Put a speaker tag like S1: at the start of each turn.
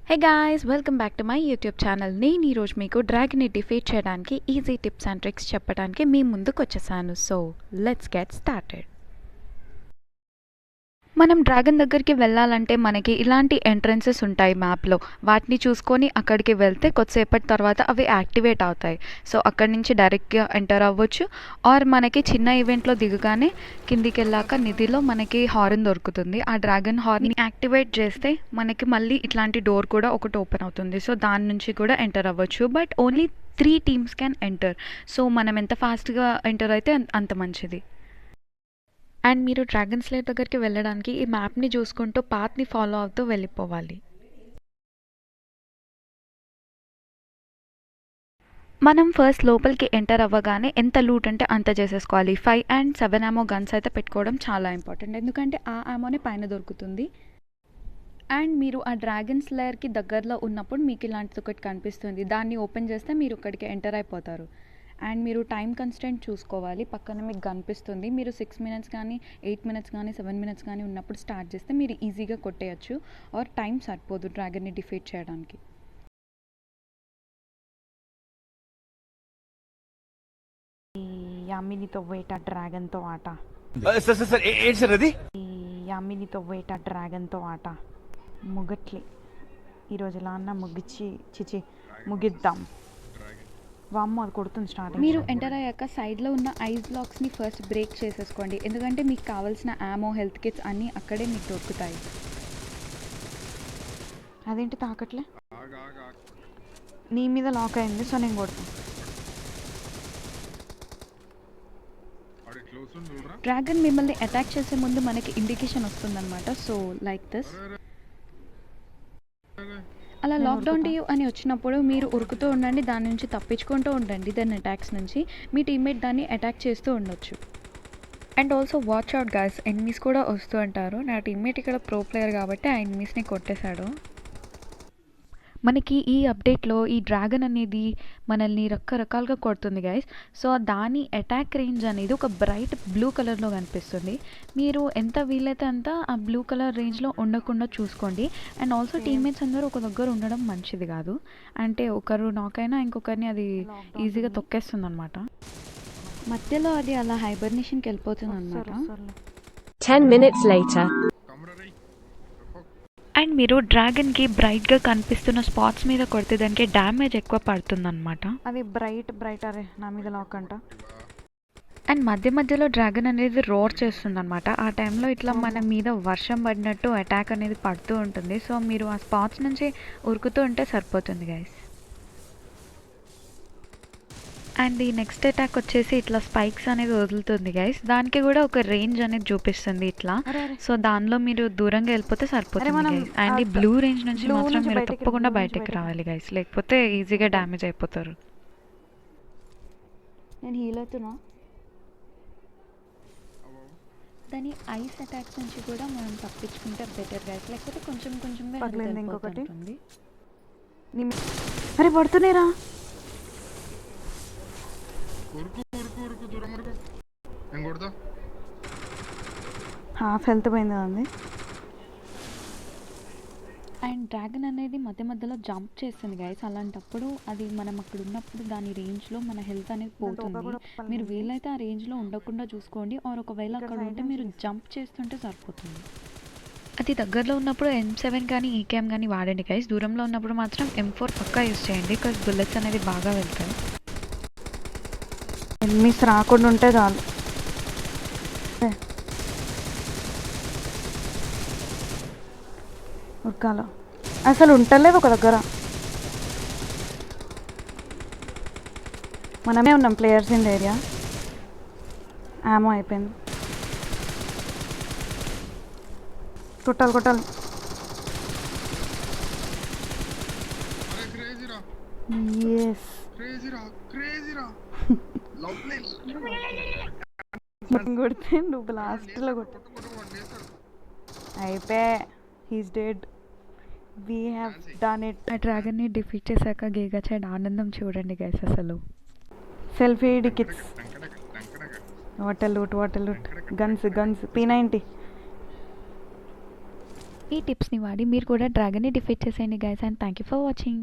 S1: Hey guys, welcome back to my YouTube channel. నేను ఈరోజు మీకు డ్రాగన్ని డిఫీట్ చేయడానికి ఈజీ టిప్స్ అండ్ ట్రిక్స్ చెప్పడానికి మీ ముందుకు వచ్చేసాను. So let's get started. మనం డ్రాగన్ దగ్గరికి వెళ్ళాలంటే మనకి ఇలాంటి ఎంట్రన్సెస్ ఉంటాయి మ్యాప్లో. వాటిని చూసుకొని అక్కడికి వెళ్తే కొద్దిసేపటి తర్వాత అవి యాక్టివేట్ అవుతాయి. సో అక్కడి నుంచి డైరెక్ట్గా ఎంటర్ అవ్వచ్చు. ఆర్ మనకి చిన్న ఈవెంట్లో దిగగానే కిందికి వెళ్ళాక నిధిలో మనకి హార్న్ దొరుకుతుంది. ఆ డ్రాగన్ హార్న్ని యాక్టివేట్ చేస్తే మనకి మళ్ళీ ఇట్లాంటి డోర్ కూడా ఒకటి ఓపెన్ అవుతుంది. సో దాని నుంచి కూడా ఎంటర్ అవ్వచ్చు. But only 3 teams can enter. So మనం ఎంత ఫాస్ట్గా ఎంటర్ అయితే అంత మంచిది. అండ్ మీరు డ్రాగన్ స్లేయర్ దగ్గరికి వెళ్ళడానికి ఈ మ్యాప్ని చూసుకుంటూ పాత్ని ఫాలో అవుతూ వెళ్ళిపోవాలి. మనం ఫస్ట్ లోపలికి ఎంటర్ అవ్వగానే ఎంత లూట్ అంటే అంత చేసేసుకోవాలి. 5 and 7 ఆమో గన్స్ అయితే పెట్టుకోవడం చాలా ఇంపార్టెంట్, ఎందుకంటే ఆ ఆమోనే పైన దొరుకుతుంది. అండ్ మీరు ఆ డ్రాగన్ స్లేయర్కి దగ్గరలో ఉన్నప్పుడు మీకు ఇలాంటిది ఒకటి కనిపిస్తుంది. దాన్ని ఓపెన్ చేస్తే మీరు ఇక్కడికి ఎంటర్ అయిపోతారు. అండ్ మీరు టైం కన్స్టెంట్ చూసుకోవాలి. పక్కన మీకు కనిపిస్తుంది. మీరు 6 minutes కానీ 8 minutes కానీ 7 minutes కానీ ఉన్నప్పుడు స్టార్ట్ చేస్తే మీరు ఈజీగా కొట్టేయచ్చు. ఆర్ టైం సరిపోదు డ్రాగన్ని డిఫీట్ చేయడానికి. యామినితో వేట డ్రాగన్తో ఆట. యామినితో వేట డ్రాగన్తో ఆట. ముగట్లే ఈరోజు ఎలా అన్నా ముగిద్దాం. వామ్మో, అది కొడుతుంది స్టార్టింగ్. మీరు ఎంటర్ అయ్యాక సైడ్లో ఉన్న ఐస్ బ్లాక్స్ని ఫస్ట్ బ్రేక్ చేసేసుకోండి, ఎందుకంటే మీకు కావాల్సిన ఆమో, హెల్త్ కిట్స్ అన్నీ అక్కడే మీకు దొరుకుతాయి. అదేంటి తాకట్లే? నీ మీద లాక్ అయింది, సో నేను కొడతాను. డ్రాగన్ మిమ్మల్ని అటాక్ చేసే ముందు మనకి ఇండికేషన్ వస్తుందన్నమాట. So like this. అలా లాక్డౌన్ డ్యూ అని వచ్చినప్పుడు మీరు ఉరుకుతూ ఉండండి, దాని నుంచి తప్పించుకుంటూ ఉండండి. దాని అటాక్స్ నుంచి మీ టీమ్మేట్ దాన్ని అటాక్ చేస్తూ ఉండొచ్చు. And also watch out guys, enemies కూడా వస్తూ ఉంటారు. నా టీమ్మేట్ ఇక్కడ ప్రో ప్లేయర్ కాబట్టి ఆ ఎనిమీస్ని కొట్టేశాడు. మనకి ఈ అప్డేట్లో ఈ డ్రాగన్ అనేది మనల్ని రకరకాలుగా కొడుతుంది గైస్. సో దాని అటాక్ రేంజ్ అనేది ఒక బ్రైట్ బ్లూ కలర్లో కనిపిస్తుంది. మీరు ఎంత వీలైతే అంత ఆ బ్లూ కలర్ రేంజ్లో ఉండకుండా చూసుకోండి. అండ్ ఆల్సో టీమ్మేట్స్ అందరూ ఒక దగ్గర ఉండడం మంచిది కాదు. అంటే ఒకరు నాక్ అయినా ఇంకొకరిని అది ఈజీగా తొక్కేస్తుంది అనమాట. మధ్యలో అది అలా హైబర్నేషన్కి వెళ్ళిపోతుంది అనమాట.
S2: 10 minutes later.
S1: అండ్ మీరు డ్రాగన్కి బ్రైట్గా కనిపిస్తున్న స్పాట్స్ మీద కొడితే దానికి డ్యామేజ్ ఎక్కువ పడుతుందన్నమాట. అది బ్రైట్ అరే నా మీద లాక్ అంట. అండ్ మధ్యలో డ్రాగన్ అనేది రోర్ చేస్తుందన్నమాట. ఆ టైంలో ఇట్లా మన మీద వర్షం పడినట్టు అటాక్ అనేది పడుతూ ఉంటుంది. సో మీరు ఆ స్పాట్స్ నుంచి ఉరుకుతూ ఉంటే సరిపోతుంది గైస్. అండ్ ఈ నెక్స్ట్ అటాక్ వచ్చేసి ఇట్లా స్పైక్స్ అనేది వదులుతుంది గైస్. దానికి కూడా ఒక రేంజ్ అనేది చూపిస్తుంది ఇట్లా. సో దానిలో మీరు దూరంగా వెళ్ళిపోతే సరిపోతుంది గైస్. అండ్ ఈ బ్లూ రేంజ్ నుంచి మాత్రం మీరు తప్పకుండా బయటకు రావాలి గైస్, లేకపోతే ఈజీగా డ్యామేజ్ అయిపోతారు. నేను హీల్ అవుతున్నా. దాని ఐస్ అటాక్స్ నుంచి కూడా మనం తప్పించుకుంటే బెటర్ గైస్, లేకపోతే కొంచెంగా ఇంకొకటి. అరే పడుతున్నారా? హాఫ్ హెల్త్ పోయింది అండి. అండ్ డ్రాగన్ అనేది మధ్యలో జంప్ చేస్తుంది గైస్. అలాంటప్పుడు అది మనం అక్కడ ఉన్నప్పుడు దాని రేంజ్లో మన హెల్త్ అనేది పోతుంది. మీరు వీలైతే ఆ రేంజ్లో ఉండకుండా చూసుకోండి. ఆర్ ఒకవేళ అక్కడ ఉంటే మీరు జంప్ చేస్తుంటే సరిపోతుంది. అది దగ్గరలో ఉన్నప్పుడు M7 కానీ EKM కానీ వాడండి గైస్. దూరంలో ఉన్నప్పుడు మాత్రం M4 పక్కా యూస్ చేయండి, బికాస్ బుల్లెట్స్ అనేది బాగా వెళ్తాయి. ఎనిమిస్ రాకుండా ఉంటే చాలు. ఉరకాల అసలు ఉంటలేదు ఒక దగ్గర. మనమే ఉన్నాం ప్లేయర్స్ ఇన్ ఏరియా. ఆమో అయిపోయింది. కొట్టాలి. ఎస్ కొడితే నువ్వు లాస్ట్లో కొట్టు అయిపోయా. He's dead. We have done it. ఆ డ్రాగన్ని డిఫీట్ చేశాక గీగా సైడ్ ఆనందం చూడండి గైస్. అసలు selfie kits, water loot, guns P90. ఈ టిప్స్ని వాడి మీరు కూడా డ్రాగన్ని డిఫీట్ చేసేయండి guys. And thank you for watching.